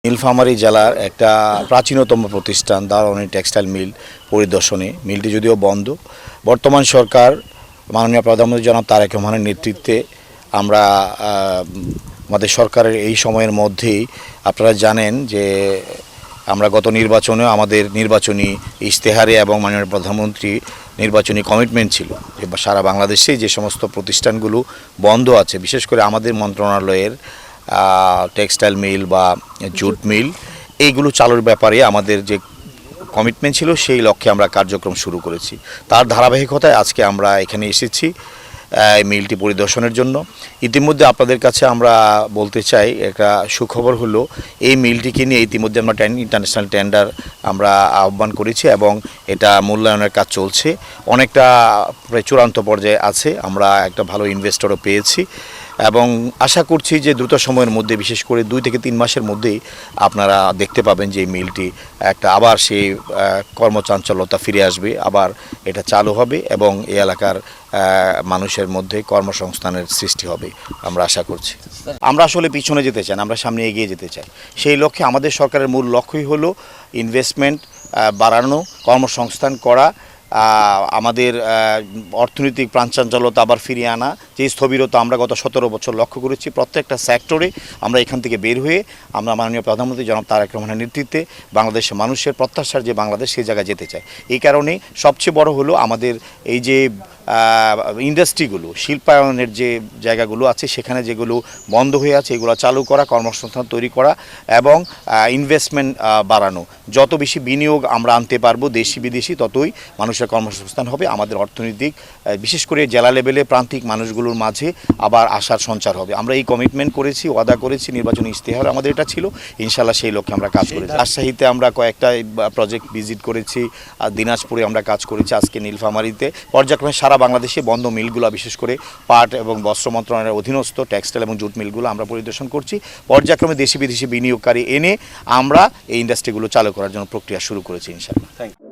নীলফামারী জেলার একটা প্রাচীনতম প্রতিষ্ঠান দারুণী টেক্সটাইল মিল পরিদর্শনে মিলটি যদিও বন্ধ, বর্তমান সরকার মাননীয় প্রধানমন্ত্রী জনাব তারেক রহমানের নেতৃত্বে আমরা আমাদের সরকারের এই সময়ের মধ্যেই আপনারা জানেন যে আমরা গত নির্বাচনেও আমাদের নির্বাচনী ইশতেহারে এবং মাননীয় প্রধানমন্ত্রী নির্বাচনী কমিটমেন্ট ছিল যে সারা বাংলাদেশে যে সমস্ত প্রতিষ্ঠানগুলো বন্ধ আছে, বিশেষ করে আমাদের মন্ত্রণালয়ের টেক্সটাইল মিল বা জুট মিল এইগুলো চালুর ব্যাপারে আমাদের যে কমিটমেন্ট ছিল সেই লক্ষ্যে আমরা কার্যক্রম শুরু করেছি। তার ধারাবাহিকতায় আজকে আমরা এখানে এসেছি এই মিলটি পরিদর্শনের জন্য। ইতিমধ্যে আপনাদের কাছে আমরা বলতে চাই একটা সুখবর হলো এই মিলটিকে নিয়ে ইতিমধ্যে আমরা ইন্টারন্যাশনাল টেন্ডার আমরা আহ্বান করেছি এবং এটা মূল্যায়নের কাজ চলছে, অনেকটা প্রায় চূড়ান্ত পর্যায়ে আছে। আমরা একটা ভালো ইনভেস্টরও পেয়েছি এবং আশা করছি যে দ্রুত সময়ের মধ্যে, বিশেষ করে 2 থেকে 3 মাসের মধ্যেই আপনারা দেখতে পাবেন যে এই মিলটি একটা আবার সেই কর্মচাঞ্চল্যতা ফিরে আসবে, আবার এটা চালু হবে এবং এই এলাকার মানুষের মধ্যে কর্মসংস্থানের সৃষ্টি হবে আমরা আশা করছি। আমরা আসলে পিছনে যেতে চাই না, আমরা সামনে এগিয়ে যেতে চাই। সেই লক্ষ্যে আমাদের সরকারের মূল লক্ষ্যই হলো ইনভেস্টমেন্ট বাড়ানো, কর্মসংস্থান করা, আমাদের অর্থনৈতিক প্রাণচাঞ্চল্যতা আবার ফিরিয়ে আনা। যে স্থবিরতা আমরা গত 17 বছর লক্ষ্য করেছি প্রত্যেকটা সেক্টরে, আমরা এখান থেকে বের হয়ে আমরা মাননীয় প্রধানমন্ত্রী জনাব তারেক রহমানের নেতৃত্বে বাংলাদেশের মানুষের প্রত্যাশার যে বাংলাদেশ, সেই জায়গায় যেতে চায়। এই কারণে সবচেয়ে বড় হলো আমাদের এই যে ইন্ডাস্ট্রিগুলো, শিল্পায়নের যে জায়গাগুলো আছে সেখানে যেগুলো বন্ধ হয়ে আছে এগুলো চালু করা, কর্মসংস্থান তৈরি করা এবং ইনভেস্টমেন্ট বাড়ানো। যত বেশি বিনিয়োগ আমরা আনতে পারবো দেশি বিদেশি, ততই মানুষের কর্মসংস্থান হবে, আমাদের অর্থনৈতিক বিশেষ করে জেলা লেভেলে প্রান্তিক মানুষগুলোর মাঝে আবার আশার সঞ্চার হবে। আমরা এই কমিটমেন্ট করেছি, ওয়াদা করেছি, নির্বাচনী ইশতেহার আমাদের এটা ছিল, ইনশাল্লাহ সেই লক্ষ্যে আমরা কাজ করেছি। রাজশাহীতে আমরা কয়েকটা প্রজেক্ট ভিজিট করেছি, আর দিনাজপুরে আমরা কাজ করেছি, আজকে নীলফামারীতে। পর্যায়ক্রমে সারা বাংলাদেশে বন্ধ মিলগুলো, বিশেষ করে পাট এবং বস্ত্র মন্ত্রণালয়ের অধীনস্থ টেক্সটাইল এবং জুট মিলগুলো আমরা পরিদর্শন করছি। পর্যায়ক্রমে দেশি বিদেশি বিনিয়োগকারী এনে আমরা এই ইন্ডাস্ট্রিগুলো চালু করার জন্য প্রক্রিয়া শুরু করেছি ইনশাআল্লাহ। Thank you.